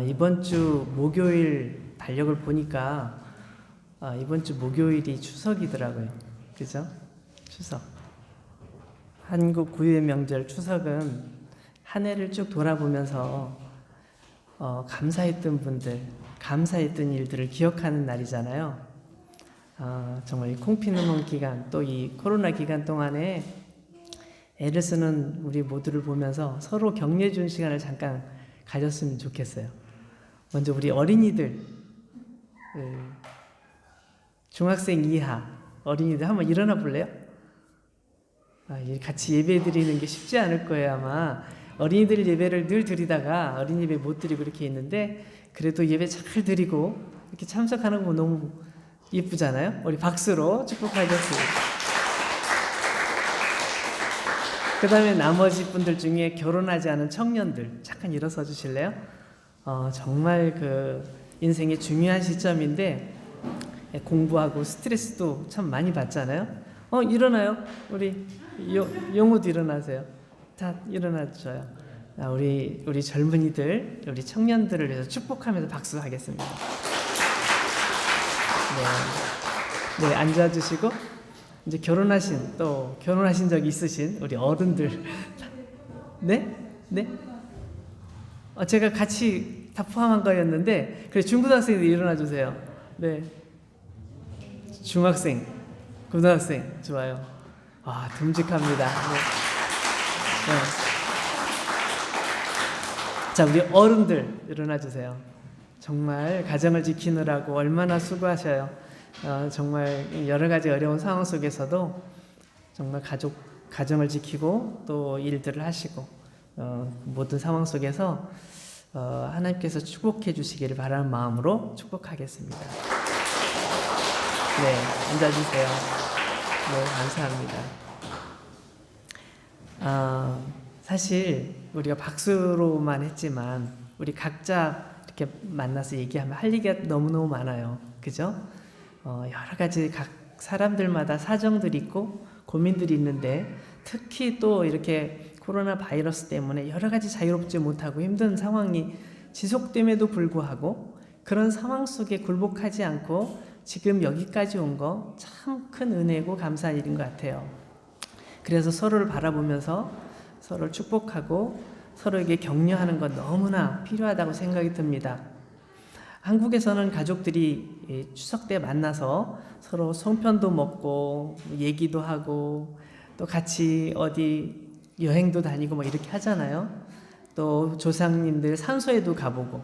이번 주 목요일 달력을 보니까 이번 주 목요일이 추석이더라고요. 그죠? 추석. 한국 구유의 명절 추석은 한 해를 쭉 돌아보면서 감사했던 분들, 감사했던 일들을 기억하는 날이잖아요. 정말 이 콩피누먼 기간, 또 이 코로나 기간 동안에 애를 쓰는 우리 모두를 보면서 서로 격려해 주는 시간을 잠깐 가졌으면 좋겠어요. 먼저 우리 어린이들, 중학생 이하 어린이들 한번 일어나 볼래요? 같이 예배 드리는 게 쉽지 않을 거예요. 아마 어린이들 예배를 늘 드리다가 어린이 예배 못 드리고 이렇게 있는데, 그래도 예배 잘 드리고 이렇게 참석하는 거 너무 예쁘잖아요. 우리 박수로 축복하겠습니다. 그 다음에 나머지 분들 중에 결혼하지 않은 청년들 잠깐 일어서 주실래요? 정말 그 인생의 중요한 시점인데 공부하고 스트레스도 참 많이 받잖아요. 일어나요. 우리 영호도 일어나세요. 다 일어나줘요. 우리 젊은이들, 우리 청년들을 위해서 축복하면서 박수하겠습니다. 네, 앉아주시고 이제 결혼하신 적 있으신 우리 어른들, 네? 제가 같이 다 포함한 거였는데, 그래 중고등학생들 일어나 주세요. 네, 중학생, 고등학생 좋아요. 듬직합니다. 네. 자, 우리 어른들 일어나 주세요. 정말 가정을 지키느라고 얼마나 수고하셔요. 정말 여러 가지 어려운 상황 속에서도 정말 가정을 지키고 또 일들을 하시고 모든 상황 속에서 하나님께서 축복해 주시기를 바라는 마음으로 축복하겠습니다. 네, 앉아주세요. 네, 감사합니다. 사실 우리가 박수로만 했지만 우리 각자 이렇게 만나서 얘기하면 할 얘기가 너무너무 많아요. 그죠? 여러 가지 각 사람들마다 사정들이 있고 고민들이 있는데, 특히 또 이렇게 코로나 바이러스 때문에 여러 가지 자유롭지 못하고 힘든 상황이 지속됨에도 불구하고 그런 상황 속에 굴복하지 않고 지금 여기까지 온 거 참 큰 은혜고 감사한 일인 것 같아요. 그래서 서로를 바라보면서 서로를 축복하고 서로에게 격려하는 건 너무나 필요하다고 생각이 듭니다. 한국에서는 가족들이 추석 때 만나서 서로 송편도 먹고 얘기도 하고 또 같이 어디 여행도 다니고 뭐 이렇게 하잖아요. 또 조상님들 산소에도 가보고,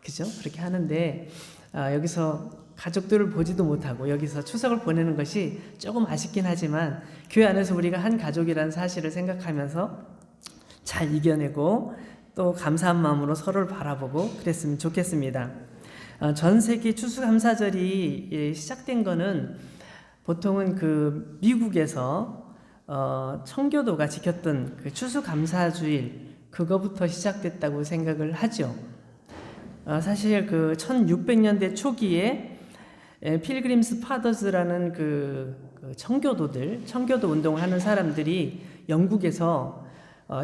그죠? 그렇게 하는데 여기서 가족들을 보지도 못하고 여기서 추석을 보내는 것이 조금 아쉽긴 하지만, 교회 안에서 우리가 한 가족이라는 사실을 생각하면서 잘 이겨내고 또 감사한 마음으로 서로를 바라보고 그랬으면 좋겠습니다. 전 세계 추수감사절이 시작된 거는 보통은 그 미국에서 청교도가 지켰던 그 추수감사주일, 그거부터 시작됐다고 생각을 하죠. 사실 그 1600년대 초기에 필그림스 파더스라는 그 청교도 운동을 하는 사람들이 영국에서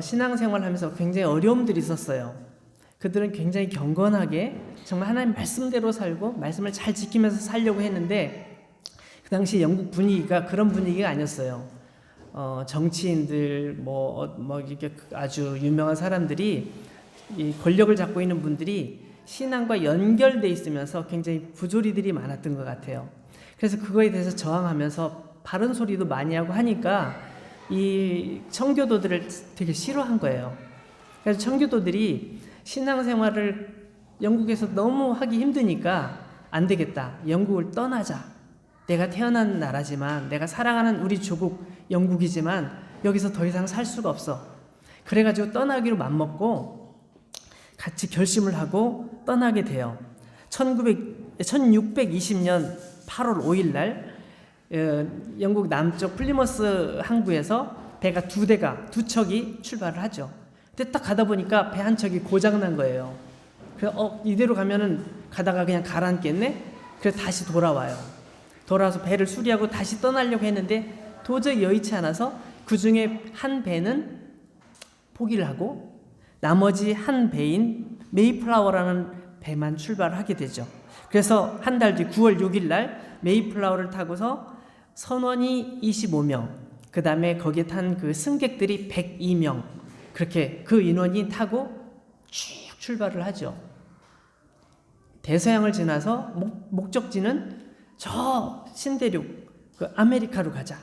신앙생활하면서 굉장히 어려움들이 있었어요. 그들은 굉장히 경건하게 정말 하나님 말씀대로 살고 말씀을 잘 지키면서 살려고 했는데, 그 당시 영국 분위기가 그런 분위기가 아니었어요. 정치인들 이렇게 아주 유명한 사람들이, 이 권력을 잡고 있는 분들이 신앙과 연결돼 있으면서 굉장히 부조리들이 많았던 것 같아요. 그래서 그거에 대해서 저항하면서 바른 소리도 많이 하고 하니까 이 청교도들을 되게 싫어한 거예요. 그래서 청교도들이 신앙생활을 영국에서 너무 하기 힘드니까 안 되겠다, 영국을 떠나자. 내가 태어난 나라지만, 내가 사랑하는 우리 조국 영국이지만 여기서 더 이상 살 수가 없어. 그래가지고 떠나기로 맘먹고 같이 결심을 하고 떠나게 돼요. 1620년 8월 5일 날 영국 남쪽 플리머스 항구에서 배가 두 척이 출발을 하죠. 근데 딱 가다 보니까 배 한 척이 고장난 거예요. 그래서 이대로 가면은 가다가 그냥 가라앉겠네? 그래서 다시 돌아와서 배를 수리하고 다시 떠나려고 했는데 도저히 여의치 않아서 그 중에 한 배는 포기를 하고 나머지 한 배인 메이플라워라는 배만 출발하게 되죠. 그래서 한 달 뒤 9월 6일 날 메이플라워를 타고서 선원이 25명, 그 다음에 거기에 탄 그 승객들이 102명, 그렇게 그 인원이 타고 쭉 출발을 하죠. 대서양을 지나서 목적지는 저 신대륙, 그 아메리카로 가자.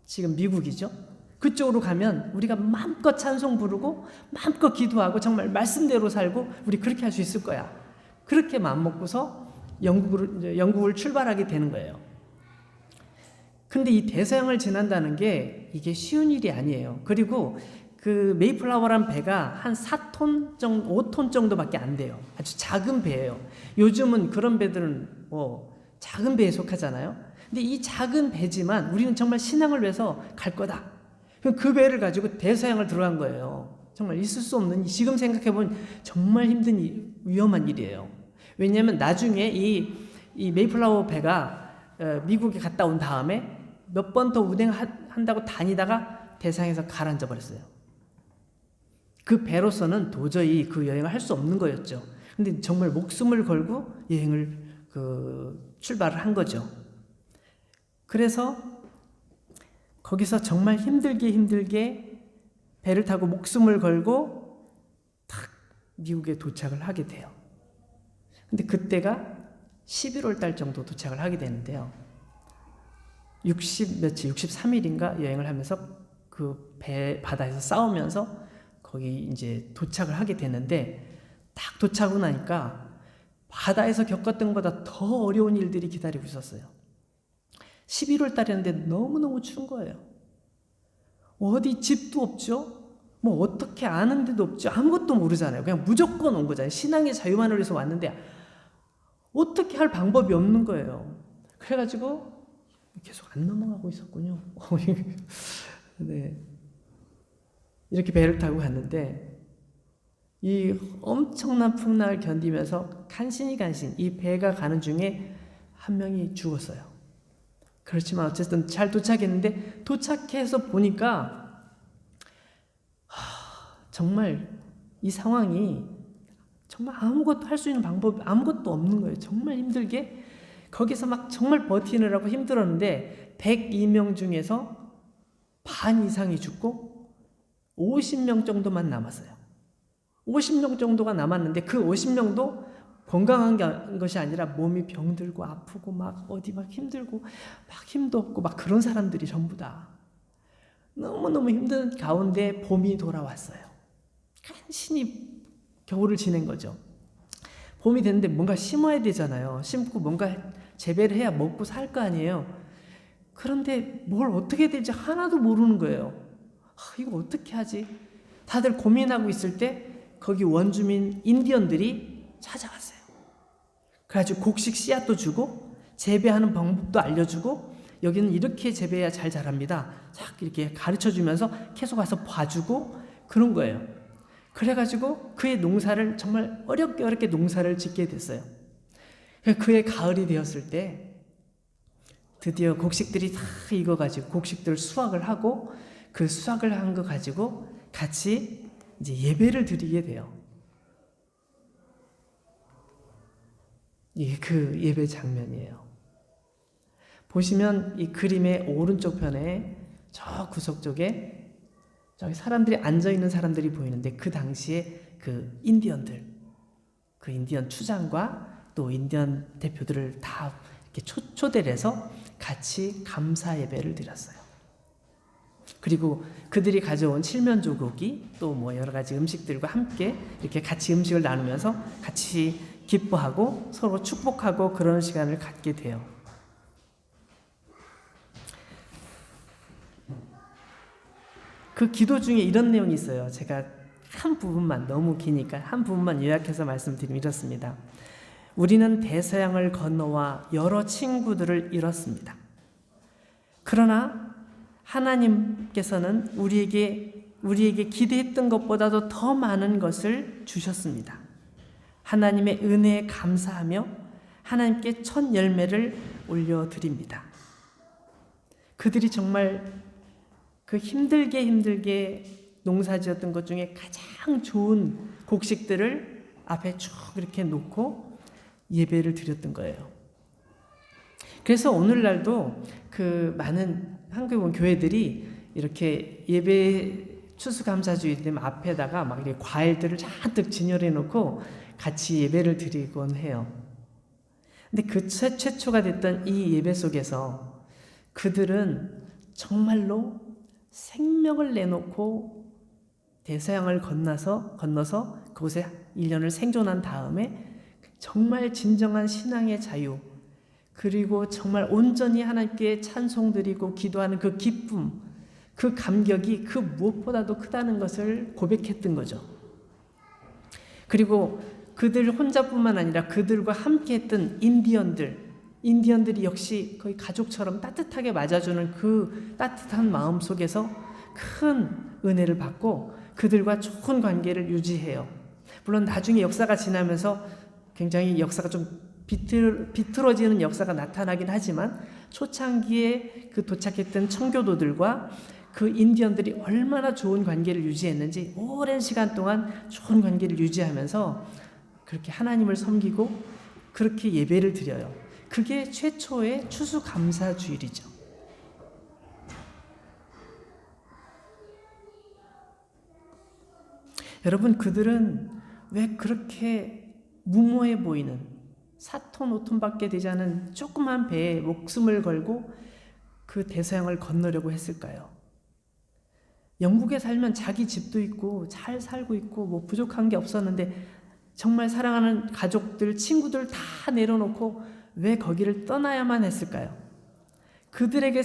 지금 미국이죠. 그쪽으로 가면 우리가 마음껏 찬송 부르고 마음껏 기도하고 정말 말씀대로 살고 우리 그렇게 할 수 있을 거야. 그렇게 마음먹고서 영국을 출발하게 되는 거예요. 근데 이 대서양을 지난다는 게 이게 쉬운 일이 아니에요. 그리고 그 메이플라워란 배가 한 4톤 정도, 5톤 정도밖에 안 돼요. 아주 작은 배예요. 요즘은 그런 배들은 작은 배에 속하잖아요. 근데 이 작은 배지만 우리는 정말 신앙을 위해서 갈 거다. 그 배를 가지고 대서양을 들어간 거예요. 정말 있을 수 없는, 지금 생각해보면 정말 힘든 위험한 일이에요. 왜냐하면 나중에 이 메이플라워 배가 미국에 갔다 온 다음에 몇 번 더 운행한다고 다니다가 대서양에서 가라앉아 버렸어요. 그 배로서는 도저히 그 여행을 할 수 없는 거였죠. 근데 정말 목숨을 걸고 여행을 출발을 한 거죠. 그래서 거기서 정말 힘들게 배를 타고 목숨을 걸고 딱 미국에 도착을 하게 돼요. 근데 그때가 11월 달 정도 도착을 하게 되는데요. 63일인가 여행을 하면서 그 배 바다에서 싸우면서 거기 이제 도착을 하게 되는데 딱 도착하고 나니까 바다에서 겪었던 것보다 더 어려운 일들이 기다리고 있었어요. 11월 달이었는데 너무너무 추운 거예요. 어디 집도 없죠? 뭐 어떻게 아는 데도 없죠? 아무것도 모르잖아요. 그냥 무조건 온 거잖아요. 신앙의 자유만을 위해서 왔는데 어떻게 할 방법이 없는 거예요. 그래가지고 계속 안 넘어가고 있었군요. 네. 이렇게 배를 타고 갔는데 이 엄청난 풍랑을 견디면서 간신히 이 배가 가는 중에 한 명이 죽었어요. 그렇지만 어쨌든 잘 도착했는데 도착해서 보니까 정말 이 상황이 정말 아무것도 할 수 있는 방법이 아무것도 없는 거예요. 정말 힘들게 거기서 막 정말 버티느라고 힘들었는데 102명 중에서 반 이상이 죽고 50명 정도만 남았어요. 50명 정도가 남았는데 그 50명도 건강한 것이 아니라 몸이 병들고 아프고 막 어디 막 힘들고 막 힘도 없고 막 그런 사람들이 전부 다 너무너무 힘든 가운데 봄이 돌아왔어요. 간신히 겨울을 지낸 거죠. 봄이 됐는데 뭔가 심어야 되잖아요. 심고 뭔가 재배를 해야 먹고 살 거 아니에요. 그런데 뭘 어떻게 될지 하나도 모르는 거예요. 이거 어떻게 하지? 다들 고민하고 있을 때 거기 원주민 인디언들이 찾아왔어요. 그래가지고 곡식 씨앗도 주고 재배하는 방법도 알려주고 여기는 이렇게 재배해야 잘 자랍니다. 쫙 이렇게 가르쳐주면서 계속 와서 봐주고 그런 거예요. 그래가지고 그의 농사를 정말 어렵게 농사를 짓게 됐어요. 그의 가을이 되었을 때 드디어 곡식들이 다 익어가지고 곡식들을 수확을 하고 그 수확을 한 거 가지고 같이 이제 예배를 드리게 돼요. 이게 그 예배 장면이에요. 보시면 이 그림의 오른쪽 편에 저 구석 쪽에 저기 사람들이 앉아있는 사람들이 보이는데 그 당시에 그 인디언들, 그 인디언 추장과 또 인디언 대표들을 다 이렇게 초대를 해서 같이 감사 예배를 드렸어요. 그리고 그들이 가져온 칠면조고기 또 뭐 여러 가지 음식들과 함께 이렇게 같이 음식을 나누면서 같이 기뻐하고 서로 축복하고 그런 시간을 갖게 돼요. 그 기도 중에 이런 내용이 있어요. 제가 한 부분만, 너무 기니까 한 부분만 요약해서 말씀드리면 이렇습니다. 우리는 대서양을 건너와 여러 친구들을 잃었습니다. 그러나 하나님께서는 우리에게 기대했던 것보다도 더 많은 것을 주셨습니다. 하나님의 은혜에 감사하며 하나님께 첫 열매를 올려드립니다. 그들이 정말 그 힘들게 농사지었던 것 중에 가장 좋은 곡식들을 앞에 쭉 이렇게 놓고 예배를 드렸던 거예요. 그래서 오늘날도 그 많은 한국의 교회들이 이렇게 예배 추수감사주일 되면 앞에다가 막 이렇게 과일들을 잔뜩 진열해 놓고 같이 예배를 드리곤 해요. 근데 그 최초가 됐던 이 예배 속에서 그들은 정말로 생명을 내놓고 대서양을 건너서 그곳에 1년을 생존한 다음에 정말 진정한 신앙의 자유, 그리고 정말 온전히 하나님께 찬송드리고 기도하는 그 기쁨, 그 감격이 그 무엇보다도 크다는 것을 고백했던 거죠. 그리고 그들 혼자뿐만 아니라 그들과 함께 했던 인디언들이 역시 거의 가족처럼 따뜻하게 맞아주는 그 따뜻한 마음 속에서 큰 은혜를 받고 그들과 좋은 관계를 유지해요. 물론 나중에 역사가 지나면서 굉장히 역사가 좀 비틀어지는 역사가 나타나긴 하지만 초창기에 그 도착했던 청교도들과 그 인디언들이 얼마나 좋은 관계를 유지했는지 오랜 시간 동안 좋은 관계를 유지하면서 그렇게 하나님을 섬기고 그렇게 예배를 드려요. 그게 최초의 추수감사주일이죠. 여러분, 그들은 왜 그렇게 무모해 보이는 사톤 5톤밖에 되지 않은 조그만 배에 목숨을 걸고 그 대서양을 건너려고 했을까요? 영국에 살면 자기 집도 있고 잘 살고 있고 뭐 부족한 게 없었는데 정말 사랑하는 가족들, 친구들 다 내려놓고 왜 거기를 떠나야만 했을까요? 그들이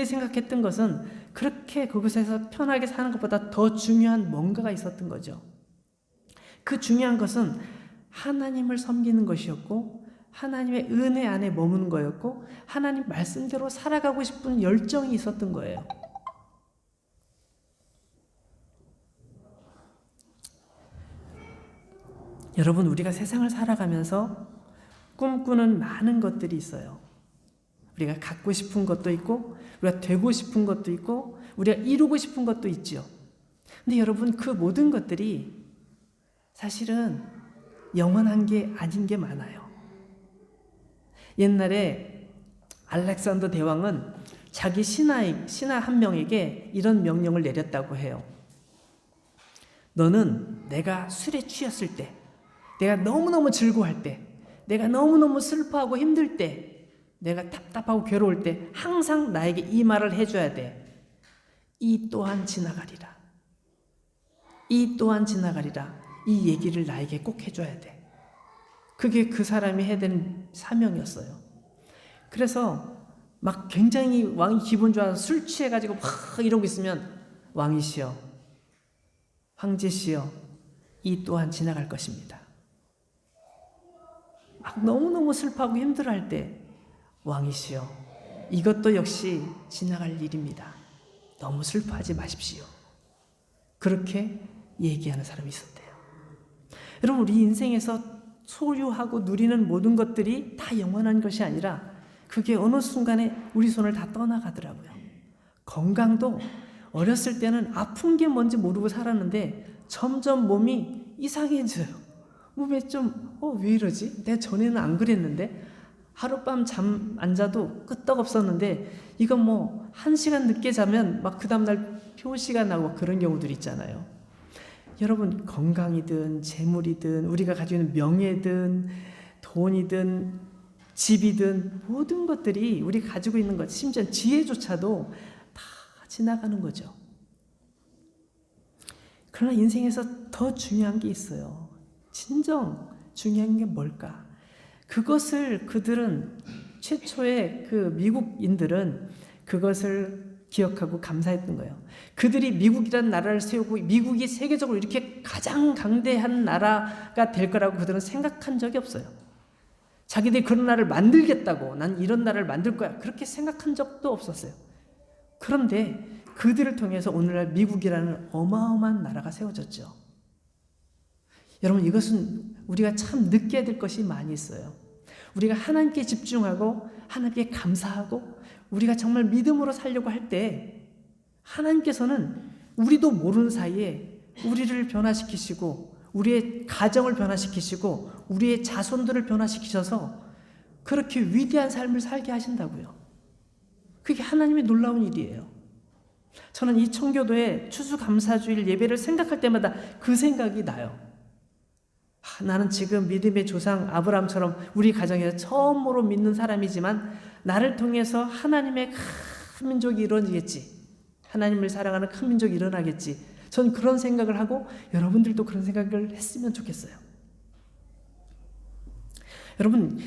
생각했던 것은 그렇게 그곳에서 편하게 사는 것보다 더 중요한 뭔가가 있었던 거죠. 그 중요한 것은 하나님을 섬기는 것이었고 하나님의 은혜 안에 머무는 거였고 하나님 말씀대로 살아가고 싶은 열정이 있었던 거예요. 여러분, 우리가 세상을 살아가면서 꿈꾸는 많은 것들이 있어요. 우리가 갖고 싶은 것도 있고 우리가 되고 싶은 것도 있고 우리가 이루고 싶은 것도 있죠. 근데 여러분, 그 모든 것들이 사실은 영원한 게 아닌 게 많아요. 옛날에 알렉산더 대왕은 자기 신하 한 명에게 이런 명령을 내렸다고 해요. 너는 내가 술에 취했을 때, 내가 너무너무 즐거워할 때, 내가 너무너무 슬퍼하고 힘들 때, 내가 답답하고 괴로울 때 항상 나에게 이 말을 해줘야 돼. 이 또한 지나가리라. 이 또한 지나가리라. 이 얘기를 나에게 꼭 해줘야 돼. 그게 그 사람이 해야 되는 사명이었어요. 그래서 막 굉장히 왕이 기분 좋아서 술 취해가지고 막 이러고 있으면 왕이시여, 황제시여, 이 또한 지나갈 것입니다. 막 너무너무 슬퍼하고 힘들어할 때 왕이시여, 이것도 역시 지나갈 일입니다. 너무 슬퍼하지 마십시오. 그렇게 얘기하는 사람이 있었대요. 여러분, 우리 인생에서 소유하고 누리는 모든 것들이 다 영원한 것이 아니라 그게 어느 순간에 우리 손을 다 떠나가더라고요. 건강도 어렸을 때는 아픈 게 뭔지 모르고 살았는데 점점 몸이 이상해져요. 몸에 좀 왜 이러지? 내가 전에는 안 그랬는데 하룻밤 잠 안 자도 끄떡없었는데 이건 뭐 1시간 늦게 자면 막 그 다음날 표시가 나고 그런 경우들 있잖아요. 여러분, 건강이든 재물이든 우리가 가지고 있는 명예든 돈이든 집이든 모든 것들이 우리가 가지고 있는 것, 심지어 지혜조차도 다 지나가는 거죠. 그러나 인생에서 더 중요한 게 있어요. 진정 중요한 게 뭘까? 그것을 그들은 최초의 그 미국인들은 그것을 기억하고 감사했던 거예요. 그들이 미국이라는 나라를 세우고 미국이 세계적으로 이렇게 가장 강대한 나라가 될 거라고 그들은 생각한 적이 없어요. 자기들이 그런 나라를 만들겠다고, 난 이런 나라를 만들 거야, 그렇게 생각한 적도 없었어요. 그런데 그들을 통해서 오늘날 미국이라는 어마어마한 나라가 세워졌죠. 여러분, 이것은 우리가 참 느껴야 될 것이 많이 있어요. 우리가 하나님께 집중하고 하나님께 감사하고 우리가 정말 믿음으로 살려고 할 때 하나님께서는 우리도 모르는 사이에 우리를 변화시키시고 우리의 가정을 변화시키시고 우리의 자손들을 변화시키셔서 그렇게 위대한 삶을 살게 하신다고요. 그게 하나님의 놀라운 일이에요. 저는 이 청교도의 추수감사주일 예배를 생각할 때마다 그 생각이 나요. 나는 지금 믿음의 조상 아브라함처럼 우리 가정에서 처음으로 믿는 사람이지만 나를 통해서 하나님의 큰 민족이 이루어지겠지. 하나님을 사랑하는 큰 민족이 일어나겠지. 전 그런 생각을 하고 여러분들도 그런 생각을 했으면 좋겠어요. 여러분,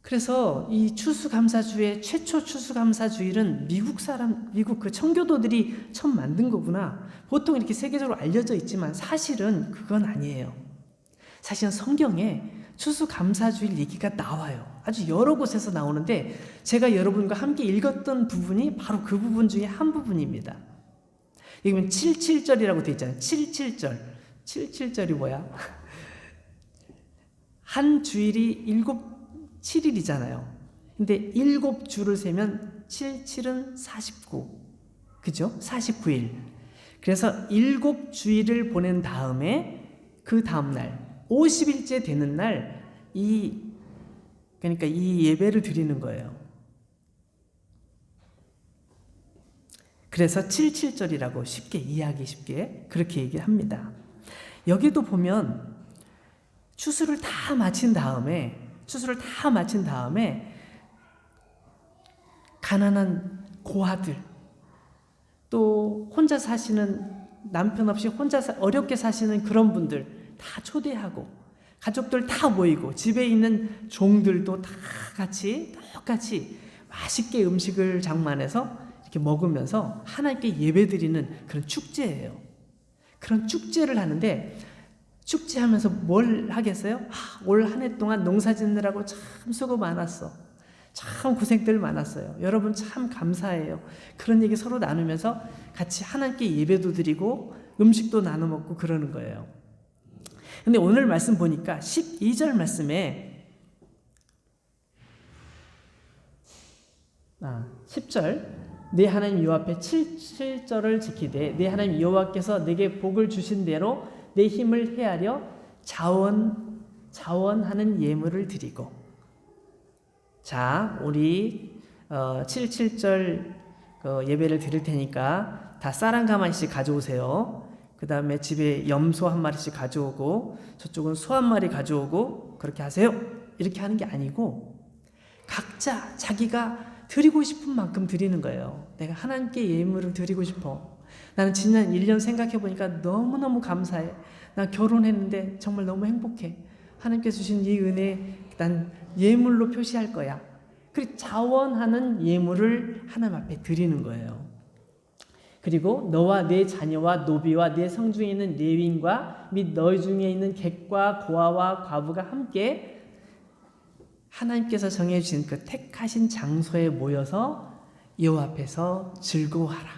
그래서 이 추수감사주의 최초 추수감사주일은 미국 그 청교도들이 처음 만든 거구나. 보통 이렇게 세계적으로 알려져 있지만 사실은 그건 아니에요. 사실은 성경에 추수감사주일 얘기가 나와요. 아주 여러 곳에서 나오는데 제가 여러분과 함께 읽었던 부분이 바로 그 부분 중에 한 부분입니다. 여기 보면 77절이라고 되어 있잖아요. 77절. 77절이 뭐야? 한 주일이 7일이잖아요. 근데 7주를 세면 7은 49. 그죠? 49일. 그래서 7주일을 보낸 다음에 그 다음날 50일째 되는 날 그러니까 이 예배를 드리는 거예요. 그래서 77절이라고 쉽게 이해하기 쉽게 그렇게 얘기를 합니다. 여기도 보면 추수를 다 마친 다음에 가난한 고아들, 또 혼자 사시는 남편 없이 혼자 어렵게 사시는 그런 분들 다 초대하고 가족들 다 모이고 집에 있는 종들도 다 같이 똑같이 맛있게 음식을 장만해서 이렇게 먹으면서 하나님께 예배드리는 그런 축제예요. 그런 축제를 하는데 축제하면서 뭘 하겠어요? 올 한 해 동안 농사 짓느라고 참 수고 많았어. 참 고생들 많았어요. 여러분 참 감사해요. 그런 얘기 서로 나누면서 같이 하나님께 예배도 드리고 음식도 나눠 먹고 그러는 거예요. 근데 오늘 말씀 보니까 12절 말씀에 10절 내 하나님 여호와 앞에 7절을 지키되 내 하나님 여호와께서 내게 복을 주신 대로 내 힘을 헤아려 자원하는 예물을 드리고. 자, 우리 7절 예배를 드릴 테니까 다 쌀 한 가마씩 가져오세요. 그 다음에 집에 염소 한 마리씩 가져오고 저쪽은 소 한 마리 가져오고 그렇게 하세요. 이렇게 하는 게 아니고 각자 자기가 드리고 싶은 만큼 드리는 거예요. 내가 하나님께 예물을 드리고 싶어. 나는 지난 1년 생각해 보니까 너무너무 감사해. 나 결혼했는데 정말 너무 행복해. 하나님께서 주신 이 은혜 난 예물로 표시할 거야. 그리고 자원하는 예물을 하나님 앞에 드리는 거예요. 그리고 너와 내 자녀와 노비와 내 성중에 있는 레위인과 및 너희 중에 있는 객과 고아와 과부가 함께 하나님께서 정해주신 그 택하신 장소에 모여서 여호와 앞에서 즐거워하라.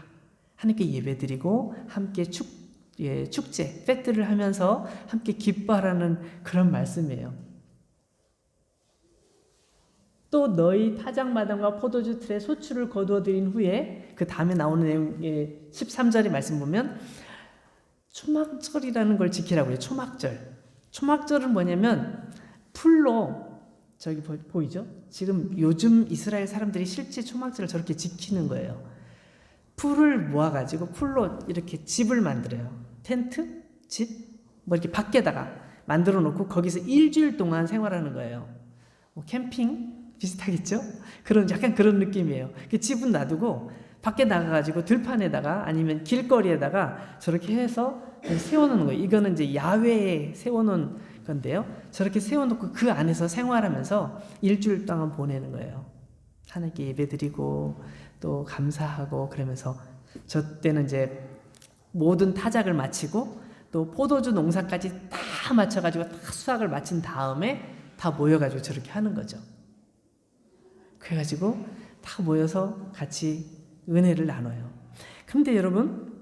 하나님께 예배드리고 함께 축제, 페스트를 하면서 함께 기뻐하라는 그런 말씀이에요. 또 너희 타작마당과 포도주 틀에 소출을 거두어들인 후에 그 다음에 나오는 내용의 13절의 말씀 보면 초막절이라는 걸 지키라고 해요. 초막절은 뭐냐면 풀로 저기 보이죠? 지금 요즘 이스라엘 사람들이 실제 초막절을 저렇게 지키는 거예요. 풀을 모아가지고 풀로 이렇게 집을 만들어요. 텐트? 집? 뭐 이렇게 밖에다가 만들어 놓고 거기서 일주일 동안 생활하는 거예요. 뭐 캠핑? 비슷하겠죠? 약간 그런 느낌이에요. 집은 놔두고 밖에 나가가지고 들판에다가 아니면 길거리에다가 저렇게 해서 세워놓는 거예요. 이거는 이제 야외에 세워놓은 건데요. 저렇게 세워놓고 그 안에서 생활하면서 일주일 동안 보내는 거예요. 하나님께 예배드리고 또 감사하고 그러면서 저 때는 이제 모든 타작을 마치고 또 포도주 농사까지 다 마쳐가지고 다 수확을 마친 다음에 다 모여가지고 저렇게 하는 거죠. 그래가지고 다 모여서 같이 은혜를 나눠요. 근데 여러분,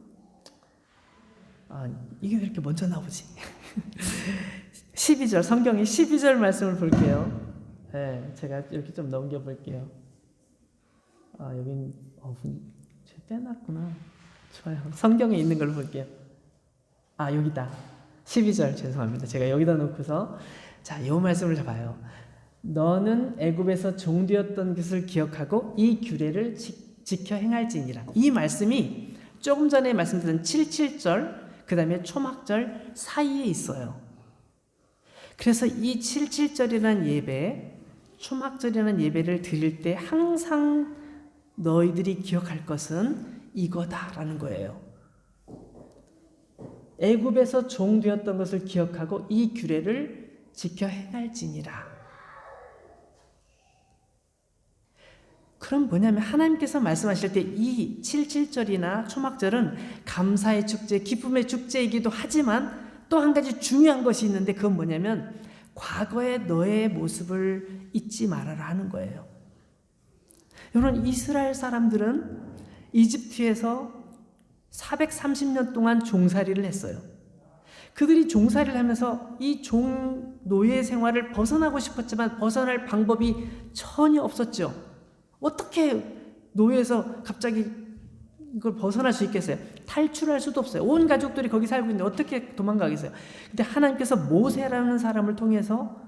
이게 왜 이렇게 먼저 나오지? 12절, 성경의 12절 말씀을 볼게요. 네, 제가 이렇게 좀 넘겨볼게요. 여긴 제가 빼놨구나. 좋아요. 성경에 있는 걸 볼게요. 여기다. 12절 죄송합니다. 제가 여기다 놓고서 자, 이 말씀을 잡아요. 너는 애굽에서 종되었던 것을 기억하고 이 규례를 지켜 행할지니라. 이 말씀이 조금 전에 말씀드린 77절 그 다음에 초막절 사이에 있어요. 그래서 이 77절이라는 예배, 초막절이라는 예배를 드릴 때 항상 너희들이 기억할 것은 이거다라는 거예요. 애굽에서 종되었던 것을 기억하고 이 규례를 지켜 행할지니라. 그럼 뭐냐면 하나님께서 말씀하실 때 이 77절이나 초막절은 감사의 축제, 기쁨의 축제이기도 하지만 또 한 가지 중요한 것이 있는데 그건 뭐냐면 과거의 너의 모습을 잊지 말아라 하는 거예요. 여러분, 이스라엘 사람들은 이집트에서 430년 동안 종살이를 했어요. 그들이 종살이를 하면서 이 노예 생활을 벗어나고 싶었지만 벗어날 방법이 전혀 없었죠. 어떻게 노예에서 갑자기 이걸 벗어날 수 있겠어요? 탈출할 수도 없어요. 온 가족들이 거기 살고 있는데 어떻게 도망가겠어요? 근데 하나님께서 모세라는 사람을 통해서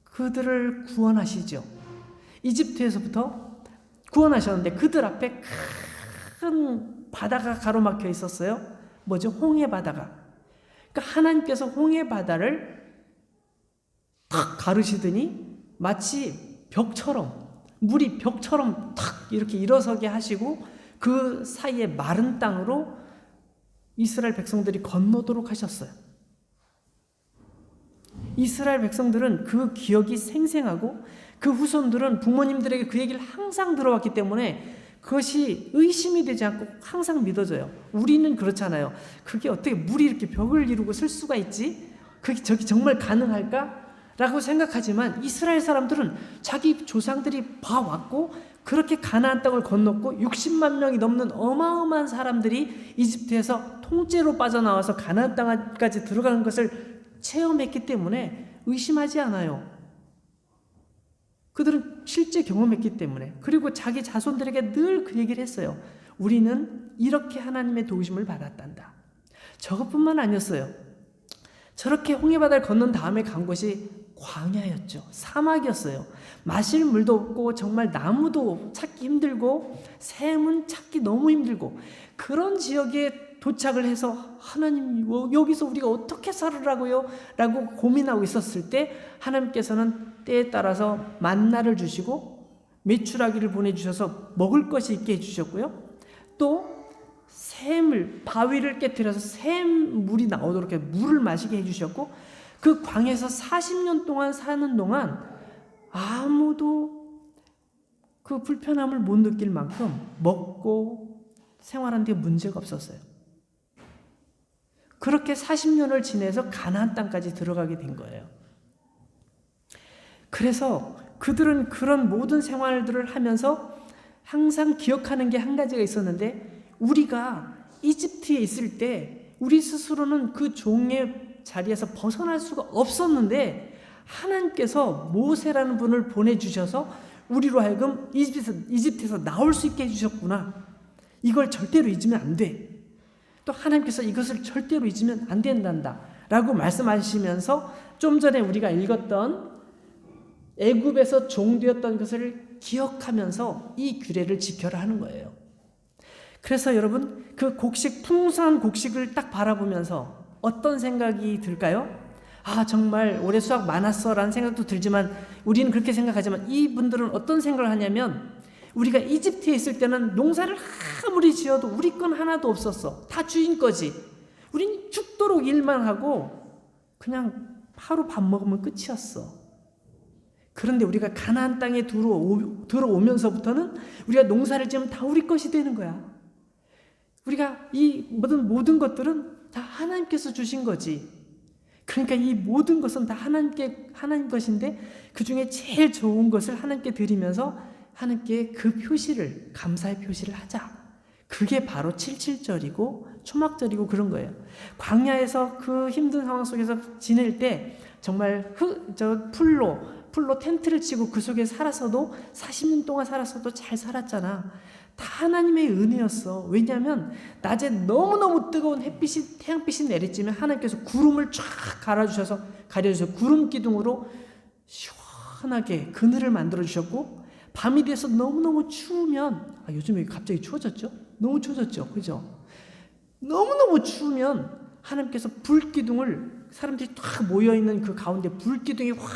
그들을 구원하시죠. 이집트에서부터 구원하셨는데 그들 앞에 큰 바다가 가로막혀 있었어요. 뭐죠? 홍해 바다가. 그러니까 하나님께서 홍해 바다를 탁 가르시더니 마치 벽처럼, 물이 벽처럼 탁 이렇게 일어서게 하시고 그 사이에 마른 땅으로 이스라엘 백성들이 건너도록 하셨어요. 이스라엘 백성들은 그 기억이 생생하고 그 후손들은 부모님들에게 그 얘기를 항상 들어왔기 때문에 그것이 의심이 되지 않고 항상 믿어져요. 우리는 그렇잖아요. 그게 어떻게 물이 이렇게 벽을 이루고 쓸 수가 있지? 그게 저기 정말 가능할까? 라고 생각하지만 이스라엘 사람들은 자기 조상들이 봐왔고 그렇게 가나안 땅을 건넜고 60만 명이 넘는 어마어마한 사람들이 이집트에서 통째로 빠져나와서 가나안 땅까지 들어가는 것을 체험했기 때문에 의심하지 않아요. 그들은 실제 경험했기 때문에. 그리고 자기 자손들에게 늘 그 얘기를 했어요. 우리는 이렇게 하나님의 도우심을 받았단다. 저것뿐만 아니었어요. 저렇게 홍해바다를 건넌 다음에 간 곳이 광야였죠. 사막이었어요. 마실 물도 없고 정말 나무도 찾기 힘들고 샘은 찾기 너무 힘들고 그런 지역에 도착을 해서 하나님 여기서 우리가 어떻게 살으라고요? 라고 고민하고 있었을 때 하나님께서는 때에 따라서 만나를 주시고 메추라기를 보내주셔서 먹을 것이 있게 해주셨고요. 또 샘을 바위를 깨뜨려서 샘물이 나오도록 물을 마시게 해주셨고 그 광야에서 40년 동안 사는 동안 아무도 그 불편함을 못 느낄 만큼 먹고 생활하는 데 문제가 없었어요. 그렇게 40년을 지내서 가나안 땅까지 들어가게 된 거예요. 그래서 그들은 그런 모든 생활들을 하면서 항상 기억하는 게 한 가지가 있었는데 우리가 이집트에 있을 때 우리 스스로는 그 종의 자리에서 벗어날 수가 없었는데 하나님께서 모세라는 분을 보내주셔서 우리로 하여금 이집트에서 나올 수 있게 해주셨구나. 이걸 절대로 잊으면 안 돼. 또 하나님께서 이것을 절대로 잊으면 안 된단다 라고 말씀하시면서 좀 전에 우리가 읽었던 애굽에서 종되었던 것을 기억하면서 이 규례를 지켜라 하는 거예요. 그래서 여러분 그 풍성한 곡식을 딱 바라보면서 어떤 생각이 들까요? 아 정말 올해 수확 많았어 라는 생각도 들지만 우리는 그렇게 생각하지만 이분들은 어떤 생각을 하냐면 우리가 이집트에 있을 때는 농사를 아무리 지어도 우리 건 하나도 없었어. 다 주인 거지. 우린 죽도록 일만 하고 그냥 하루 밥 먹으면 끝이었어. 그런데 우리가 가나안 땅에 들어오면서부터는 우리가 농사를 지으면 다 우리 것이 되는 거야. 우리가 이 모든 것들은 다 하나님께서 주신 거지. 그러니까 이 모든 것은 다 하나님 것인데 그 중에 제일 좋은 것을 하나님께 드리면서 하나님께 그 표시를, 감사의 표시를 하자. 그게 바로 77절이고 초막절이고 그런 거예요. 광야에서 그 힘든 상황 속에서 지낼 때 정말 풀로 텐트를 치고 그 속에 살아서도 40년 동안 살았어도 잘 살았잖아. 다 하나님의 은혜였어. 왜냐하면 낮에 너무너무 뜨거운 태양빛이 내리쬐면 하나님께서 구름을 쫙 가려주셔서 구름 기둥으로 시원하게 그늘을 만들어 주셨고, 밤이 돼서 너무너무 추우면, 요즘에 갑자기 추워졌죠? 너무 추워졌죠? 그죠? 너무너무 추우면 하나님께서 불기둥을, 사람들이 딱 모여있는 그 가운데 불기둥이 확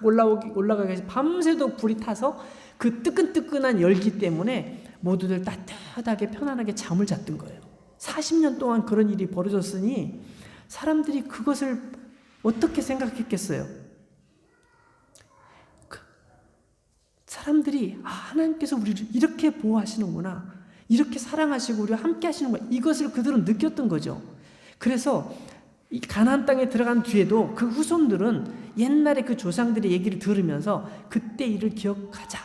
올라가게 해서 밤새도록 불이 타서 그 뜨끈뜨끈한 열기 때문에 모두들 따뜻하게 편안하게 잠을 잤던 거예요. 40년 동안 그런 일이 벌어졌으니 사람들이 그것을 어떻게 생각했겠어요? 사람들이 하나님께서 우리를 이렇게 보호하시는구나, 이렇게 사랑하시고 우리와 함께 하시는구나, 이것을 그들은 느꼈던 거죠. 그래서 이 가나안 땅에 들어간 뒤에도 그 후손들은 옛날에 그 조상들의 얘기를 들으면서 그때 일을 기억하자,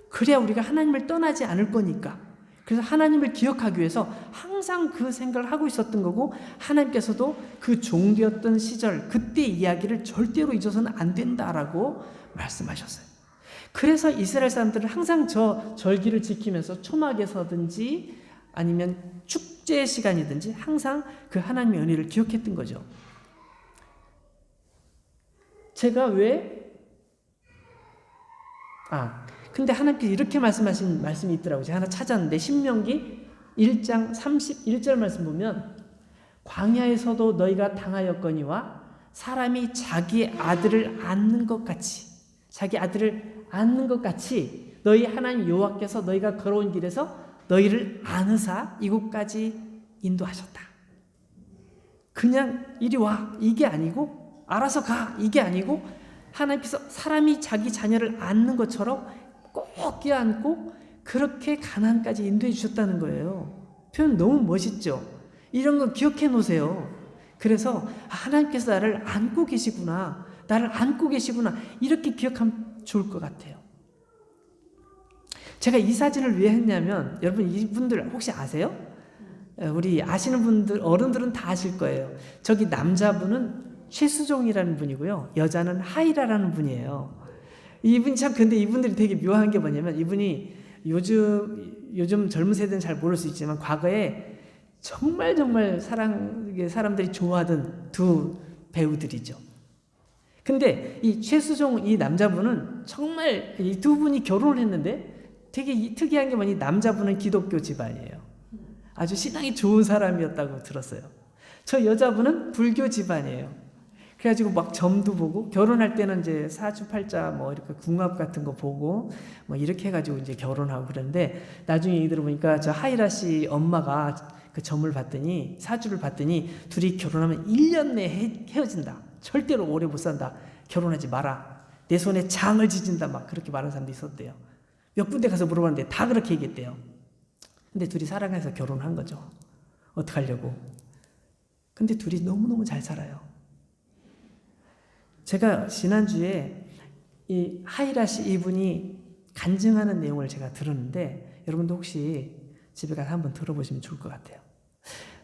그래야 우리가 하나님을 떠나지 않을 거니까, 그래서 하나님을 기억하기 위해서 항상 그 생각을 하고 있었던 거고, 하나님께서도 그 종되었던 시절 그때 이야기를 절대로 잊어서는 안 된다라고 말씀하셨어요. 그래서 이스라엘 사람들은 항상 저 절기를 지키면서 초막에서든지 아니면 축제 시간이든지 항상 그 하나님의 은혜를 기억했던 거죠. 제가 근데 하나님께서 이렇게 말씀하신 말씀이 있더라고요. 제가 하나 찾았는데, 신명기 1장 31절 말씀 보면, 광야에서도 너희가 당하였거니와 사람이 자기 아들을 안는 것 같이 너희 하나님 여호와께서 너희가 걸어온 길에서 너희를 안으사 이곳까지 인도하셨다. 그냥 이리 와 이게 아니고, 알아서 가 이게 아니고, 하나님께서 사람이 자기 자녀를 안는 것처럼 꼭 껴안고 그렇게 가나안까지 인도해 주셨다는 거예요. 표현 너무 멋있죠? 이런 거 기억해 놓으세요. 그래서 하나님께서 나를 안고 계시구나, 이렇게 기억하면 좋을 것 같아요. 제가 이 사진을 왜 했냐면, 여러분 이분들 혹시 아세요? 우리 아시는 분들, 어른들은 다 아실 거예요. 저기 남자분은 최수종이라는 분이고요, 여자는 하이라라는 분이에요. 이분이 참, 근데 이분들이 되게 묘한 게 뭐냐면, 이분이 요즘 젊은 세대는 잘 모를 수 있지만 과거에 정말 사람들이 좋아하던 두 배우들이죠. 근데 이 최수종 이 남자분은 정말 이 두 분이 결혼을 했는데 되게 특이한 게 뭐니, 남자분은 기독교 집안이에요. 아주 신앙이 좋은 사람이었다고 들었어요. 저 여자분은 불교 집안이에요. 그래가지고 막 점도 보고, 결혼할 때는 이제 사주팔자 뭐 이렇게 궁합 같은 거 보고 뭐 이렇게 해가지고 이제 결혼하고 그러는데, 나중에 얘기 들어보니까 저 하이라 씨 엄마가 그 점을 봤더니, 사주를 봤더니 둘이 결혼하면 1년 내에 헤어진다, 절대로 오래 못 산다, 결혼하지 마라, 내 손에 장을 지진다, 막 그렇게 말하는 사람도 있었대요. 몇 군데 가서 물어봤는데 다 그렇게 얘기했대요. 근데 둘이 사랑해서 결혼한 거죠. 어떡하려고. 근데 둘이 너무너무 잘 살아요. 제가 지난주에 이 하이라 씨 이분이 간증하는 내용을 제가 들었는데, 여러분도 혹시 집에 가서 한번 들어보시면 좋을 것 같아요.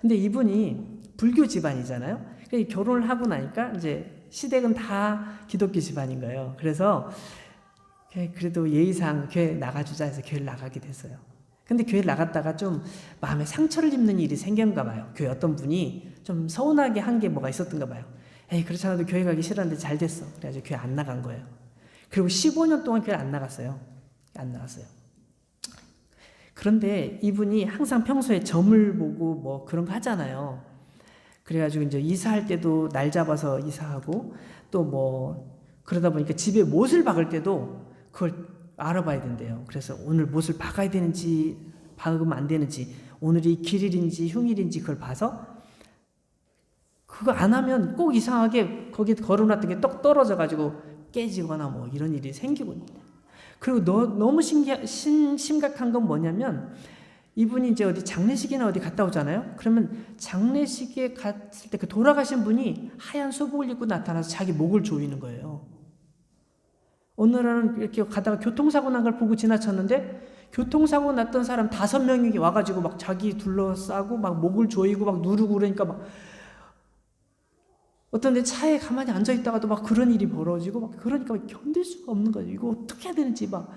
근데 이분이 불교 집안이잖아요. 결혼을 하고 나니까 이제 시댁은 다 기독교 집안인 거예요. 그래서 그래도 예의상 교회 나가주자 해서 교회를 나가게 됐어요. 근데 교회를 나갔다가 좀 마음에 상처를 입는 일이 생겼나 봐요. 교회 어떤 분이 좀 서운하게 한 게 뭐가 있었던가 봐요. 그렇지 않아도 교회 가기 싫었는데 잘 됐어. 그래가지고 교회 안 나간 거예요. 그리고 15년 동안 교회 안 나갔어요. 그런데 이분이 항상 평소에 점을 보고 뭐 그런 거 하잖아요. 그래가지고 이제 이사할 때도 날 잡아서 이사하고, 또 뭐 그러다 보니까 집에 못을 박을 때도 그걸 알아봐야 된대요. 그래서 오늘 못을 박아야 되는지 박으면 안 되는지, 오늘이 길일인지 흉일인지 그걸 봐서, 그거 안 하면 꼭 이상하게 거기 걸어놨던 게 떡 떨어져가지고 깨지거나 뭐 이런 일이 생기고 있는데. 그리고 너무 심각한 건 뭐냐면, 이분이 이제 어디 장례식이나 어디 갔다 오잖아요. 그러면 장례식에 갔을 때 그 돌아가신 분이 하얀 소복을 입고 나타나서 자기 목을 조이는 거예요. 어느 날은 이렇게 가다가 교통사고 난 걸 보고 지나쳤는데, 교통사고 났던 사람 5명이 와가지고 막 자기 둘러싸고 막 목을 조이고 막 누르고 그러니까, 막 어떤 데 차에 가만히 앉아있다가도 막 그런 일이 벌어지고 막, 그러니까 막 견딜 수가 없는 거예요. 이거 어떻게 해야 되는지 막.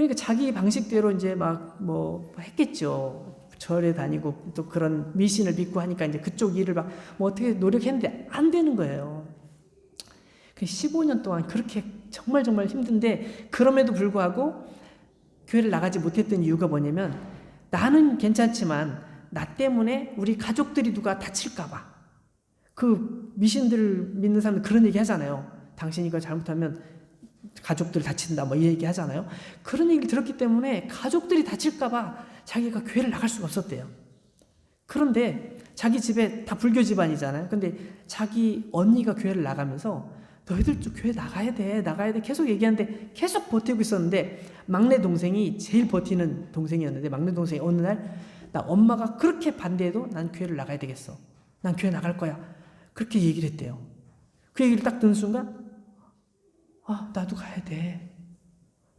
그러니까 자기 방식대로 이제 막 뭐 했겠죠. 절에 다니고 또 그런 미신을 믿고 하니까 이제 그쪽 일을 막 뭐 어떻게 노력했는데 안 되는 거예요. 15년 동안 그렇게 정말 힘든데, 그럼에도 불구하고 교회를 나가지 못했던 이유가 뭐냐면, 나는 괜찮지만 나 때문에 우리 가족들이 누가 다칠까봐. 그 미신들을 믿는 사람들 그런 얘기 하잖아요. 당신이 이거 잘못하면 가족들 다친다 뭐 이 얘기 하잖아요. 그런 얘기를 들었기 때문에 가족들이 다칠까봐 자기가 교회를 나갈 수가 없었대요. 그런데 자기 집에 다 불교 집안이잖아요. 근데 자기 언니가 교회를 나가면서 너희들 좀 교회 나가야 돼 계속 얘기하는데 계속 버티고 있었는데, 막내 동생이 제일 버티는 동생이었는데, 막내 동생이 어느 날 나 엄마가 그렇게 반대해도 난 교회를 나가야 되겠어, 난 교회 나갈 거야, 그렇게 얘기를 했대요. 그 얘기를 딱 듣는 순간 나도 가야 돼,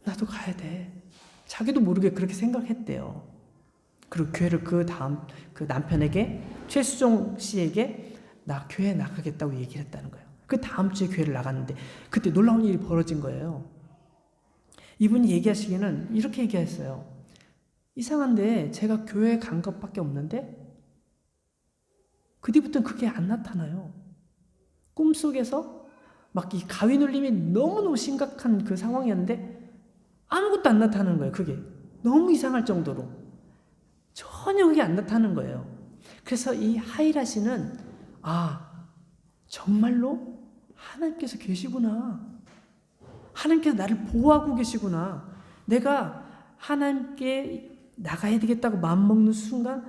나도 가야 돼, 자기도 모르게 그렇게 생각했대요. 그리고 교회를 그 다음 그 남편에게, 최수종 씨에게 나 교회 나가겠다고 얘기를 했다는 거예요. 그 다음 주에 교회를 나갔는데 그때 놀라운 일이 벌어진 거예요. 이분이 얘기하시기는 이렇게 얘기했어요. 이상한데 제가 교회 간 것밖에 없는데 그 뒤부터는 그게 안 나타나요. 꿈속에서 막 이 가위 눌림이 너무너무 심각한 그 상황이었는데 아무것도 안 나타나는 거예요. 그게 너무 이상할 정도로 전혀 그게 안 나타나는 거예요. 그래서 이 하이라 씨는 정말로 하나님께서 계시구나, 하나님께서 나를 보호하고 계시구나, 내가 하나님께 나가야 되겠다고 마음먹는 순간,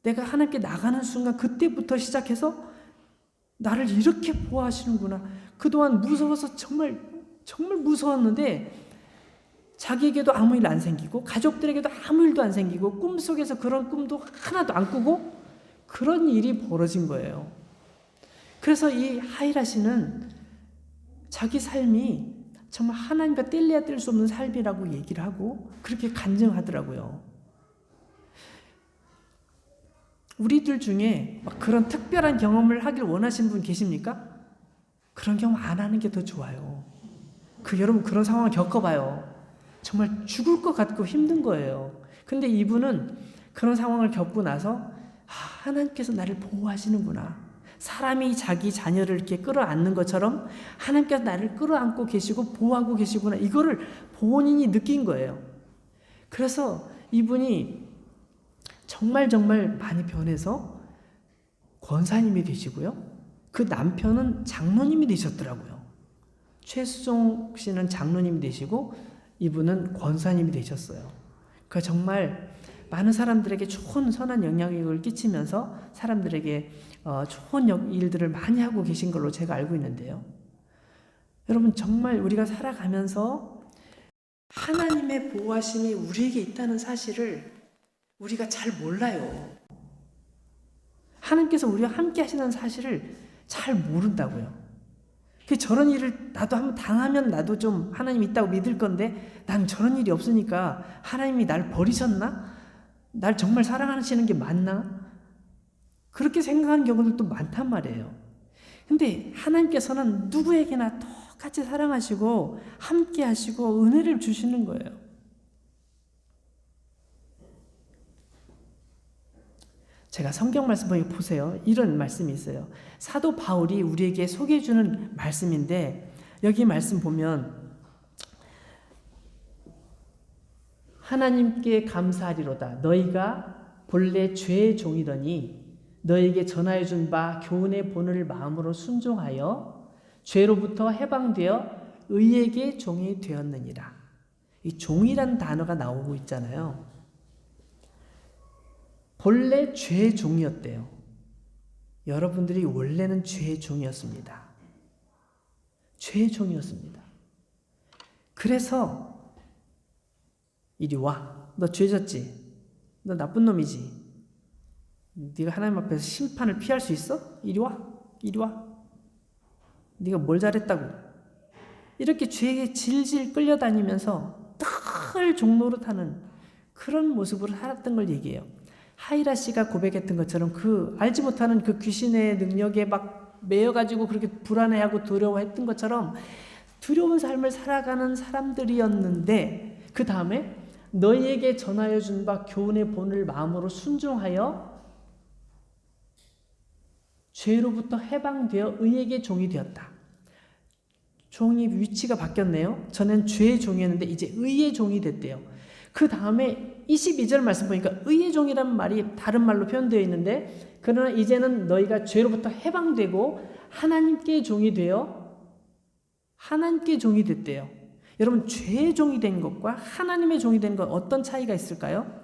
내가 하나님께 나가는 순간, 그때부터 시작해서 나를 이렇게 보호하시는구나. 그동안 무서워서 정말 무서웠는데 자기에게도 아무 일 안 생기고 가족들에게도 아무 일도 안 생기고 꿈속에서 그런 꿈도 하나도 안 꾸고 그런 일이 벌어진 거예요. 그래서 이 하이라 씨는 자기 삶이 정말 하나님과 뗄래야 뗄 수 없는 삶이라고 얘기를 하고 그렇게 간증하더라고요. 우리들 중에 막 그런 특별한 경험을 하길 원하시는 분 계십니까? 그런 경험 안 하는 게 더 좋아요. 여러분 그런 상황을 겪어봐요. 정말 죽을 것 같고 힘든 거예요. 근데 이분은 그런 상황을 겪고 나서 하나님께서 나를 보호하시는구나, 사람이 자기 자녀를 이렇게 끌어안는 것처럼 하나님께서 나를 끌어안고 계시고 보호하고 계시구나, 이거를 본인이 느낀 거예요. 그래서 이분이 정말 많이 변해서 권사님이 되시고요, 그 남편은 장로님이 되셨더라고요. 최수종 씨는 장로님이 되시고 이분은 권사님이 되셨어요. 그 정말 많은 사람들에게 좋은 선한 영향력을 끼치면서 사람들에게 좋은 일들을 많이 하고 계신 걸로 제가 알고 있는데요. 여러분 정말 우리가 살아가면서 하나님의 보호하심이 우리에게 있다는 사실을 우리가 잘 몰라요. 하나님께서 우리와 함께 하시는 사실을 잘 모른다고요. 저런 일을 나도 한번 당하면 나도 좀 하나님 있다고 믿을 건데 난 저런 일이 없으니까 하나님이 날 버리셨나? 날 정말 사랑하시는 게 맞나? 그렇게 생각하는 경우들도 많단 말이에요. 근데 하나님께서는 누구에게나 똑같이 사랑하시고 함께 하시고 은혜를 주시는 거예요. 제가 성경 말씀을 보세요. 이런 말씀이 있어요. 사도 바울이 우리에게 소개해주는 말씀인데 여기 말씀 보면 하나님께 감사하리로다. 너희가 본래 죄의 종이더니 너에게 전하여 준 바 교훈의 본을 마음으로 순종하여 죄로부터 해방되어 의에게 종이 되었느니라. 이 종이란 단어가 나오고 있잖아요. 본래 죄의 종이었대요. 여러분들이 원래는 죄의 종이었습니다. 죄의 종이었습니다. 그래서 이리 와. 너 죄 졌지? 너 나쁜 놈이지? 네가 하나님 앞에서 심판을 피할 수 있어? 이리 와. 이리 와. 네가 뭘 잘했다고? 이렇게 죄에 질질 끌려다니면서 늘 종노릇하는 그런 모습으로 살았던 걸 얘기해요. 하이라 씨가 고백했던 것처럼 그 알지 못하는 그 귀신의 능력에 막 매여가지고 그렇게 불안해하고 두려워했던 것처럼 두려운 삶을 살아가는 사람들이었는데 그 다음에 너희에게 전하여 준 바 교훈의 본을 마음으로 순종하여 죄로부터 해방되어 의에게 종이 되었다. 종이 위치가 바뀌었네요. 전엔 죄의 종이었는데 이제 의의 종이 됐대요. 그 다음에 22절 말씀 보니까 의의 종이라는 말이 다른 말로 표현되어 있는데, 그러나 이제는 너희가 죄로부터 해방되고 하나님께 종이 되어 하나님께 종이 됐대요. 여러분, 죄의 종이 된 것과 하나님의 종이 된 것 어떤 차이가 있을까요?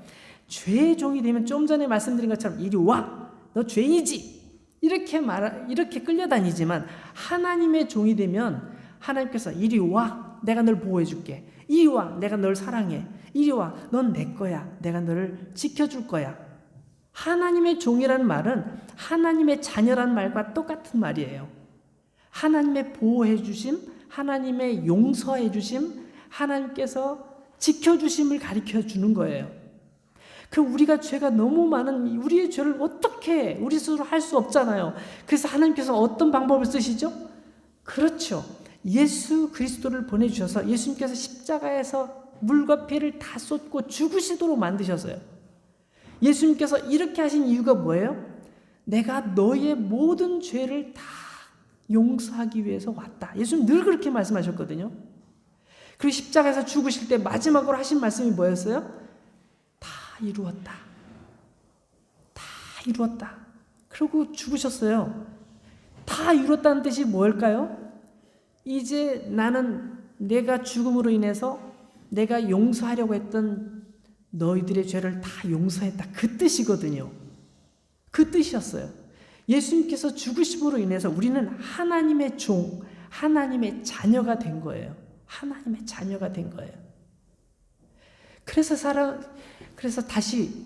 죄의 종이 되면 좀 전에 말씀드린 것처럼 이리 와, 너 죄인이지, 이렇게 끌려다니지만, 하나님의 종이 되면 하나님께서 이리 와, 내가 널 보호해 줄게. 이리 와, 내가 널 사랑해. 이리 와, 넌 내 거야. 내가 너를 지켜줄 거야. 하나님의 종이라는 말은 하나님의 자녀라는 말과 똑같은 말이에요. 하나님의 보호해 주심, 하나님의 용서해 주심, 하나님께서 지켜주심을 가르쳐 주는 거예요. 우리가 죄가 너무 많은 우리의 죄를 어떻게 우리 스스로 할 수 없잖아요. 그래서 하나님께서 어떤 방법을 쓰시죠? 그렇죠. 예수 그리스도를 보내주셔서 예수님께서 십자가에서 물과 피를 다 쏟고 죽으시도록 만드셨어요. 예수님께서 이렇게 하신 이유가 뭐예요? 내가 너의 모든 죄를 다 용서하기 위해서 왔다. 예수님 늘 그렇게 말씀하셨거든요. 그리고 십자가에서 죽으실 때 마지막으로 하신 말씀이 뭐였어요? 다 이루었다. 다 이루었다. 그러고 죽으셨어요. 다 이루었다는 뜻이 뭘까요? 이제 나는 내가 죽음으로 인해서 내가 용서하려고 했던 너희들의 죄를 다 용서했다. 그 뜻이거든요. 그 뜻이었어요. 예수님께서 죽으심으로 인해서 우리는 하나님의 종, 하나님의 자녀가 된 거예요. 하나님의 자녀가 된 거예요. 그래서 다시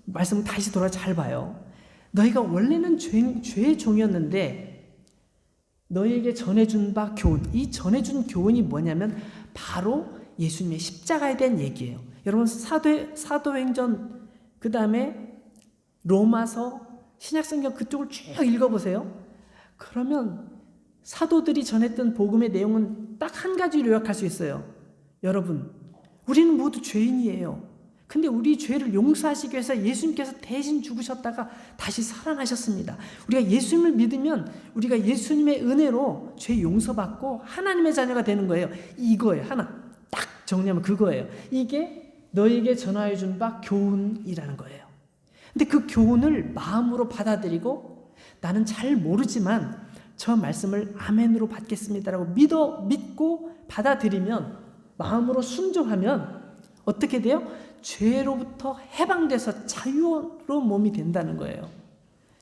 말씀 다시 돌아 잘 봐요. 너희가 원래는 죄의 종이었는데 너희에게 전해준 바 교훈, 이 전해준 교훈이 뭐냐면 바로 예수님의 십자가에 대한 얘기예요. 여러분, 사도행전, 그 다음에 로마서, 신약성경 그쪽을 쭉 읽어보세요. 그러면 사도들이 전했던 복음의 내용은 딱 한 가지로 요약할 수 있어요. 여러분, 우리는 모두 죄인이에요. 근데 우리 죄를 용서하시기 위해서 예수님께서 대신 죽으셨다가 다시 살아나셨습니다. 우리가 예수님을 믿으면 우리가 예수님의 은혜로 죄 용서받고 하나님의 자녀가 되는 거예요. 이거예요. 하나 딱 정리하면 그거예요. 이게 너에게 전하여 준 바 교훈이라는 거예요. 근데 그 교훈을 마음으로 받아들이고 나는 잘 모르지만 저 말씀을 아멘으로 받겠습니다라고 믿고 받아들이면, 마음으로 순종하면 어떻게 돼요? 죄로부터 해방돼서 자유로운 몸이 된다는 거예요.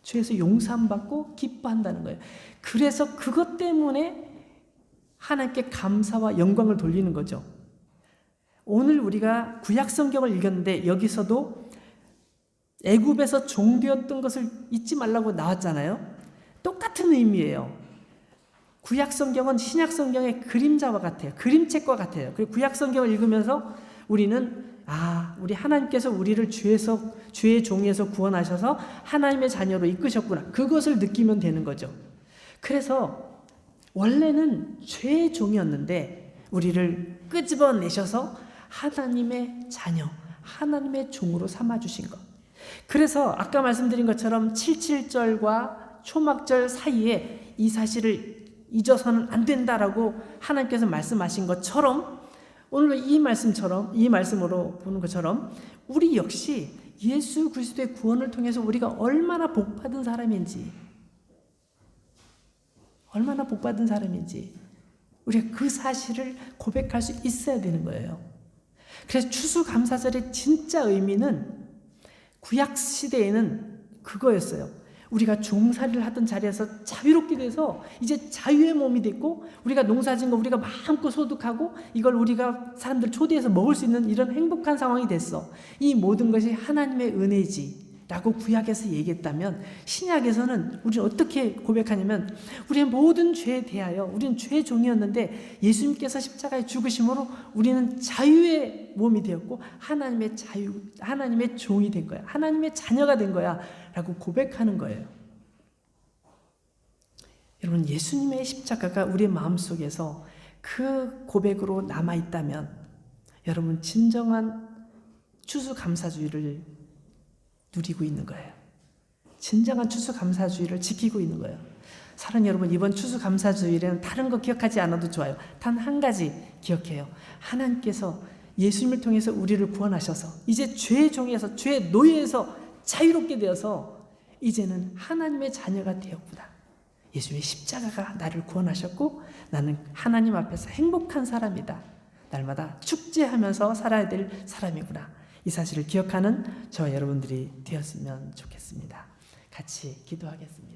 죄에서 용서받고 기뻐한다는 거예요. 그래서 그것 때문에 하나님께 감사와 영광을 돌리는 거죠. 오늘 우리가 구약 성경을 읽었는데 여기서도 애굽에서 종되었던 것을 잊지 말라고 나왔잖아요. 똑같은 의미예요. 구약 성경은 신약 성경의 그림자와 같아요. 그림책과 같아요. 그리고 구약 성경을 읽으면서 우리는 우리 하나님께서 우리를 죄의 종에서 구원하셔서 하나님의 자녀로 이끄셨구나. 그것을 느끼면 되는 거죠. 그래서 원래는 죄의 종이었는데 우리를 끄집어내셔서 하나님의 자녀, 하나님의 종으로 삼아주신 것. 그래서 아까 말씀드린 것처럼 77절과 초막절 사이에 이 사실을 잊어서는 안 된다라고 하나님께서 말씀하신 것처럼, 오늘 이 말씀으로 보는 것처럼 우리 역시 예수 그리스도의 구원을 통해서 우리가 얼마나 복받은 사람인지 우리가 그 사실을 고백할 수 있어야 되는 거예요. 그래서 추수감사절의 진짜 의미는 구약 시대에는 그거였어요. 우리가 종살이를 하던 자리에서 자유롭게 돼서 이제 자유의 몸이 됐고, 우리가 농사진 거 우리가 마음껏 소득하고 이걸 우리가 사람들 초대해서 먹을 수 있는 이런 행복한 상황이 됐어. 이 모든 것이 하나님의 은혜지 라고 구약에서 얘기했다면, 신약에서는 우리는 어떻게 고백하냐면 우리의 모든 죄에 대하여 우리는 죄의 종이었는데 예수님께서 십자가에 죽으심으로 우리는 자유의 몸이 되었고 하나님의 종이 된 거야. 하나님의 자녀가 된 거야 라고 고백하는 거예요. 여러분, 예수님의 십자가가 우리의 마음속에서 그 고백으로 남아있다면 여러분 진정한 추수감사주의를 누리고 있는 거예요. 진정한 추수감사주의를 지키고 있는 거예요. 사랑하는 여러분, 이번 추수감사주일에는 다른 거 기억하지 않아도 좋아요. 단 한 가지 기억해요. 하나님께서 예수님을 통해서 우리를 구원하셔서 이제 죄의 종에서 죄의 노예에서 자유롭게 되어서 이제는 하나님의 자녀가 되었구나. 예수님의 십자가가 나를 구원하셨고 나는 하나님 앞에서 행복한 사람이다. 날마다 축제하면서 살아야 될 사람이구나. 이 사실을 기억하는 저와 여러분들이 되었으면 좋겠습니다. 같이 기도하겠습니다.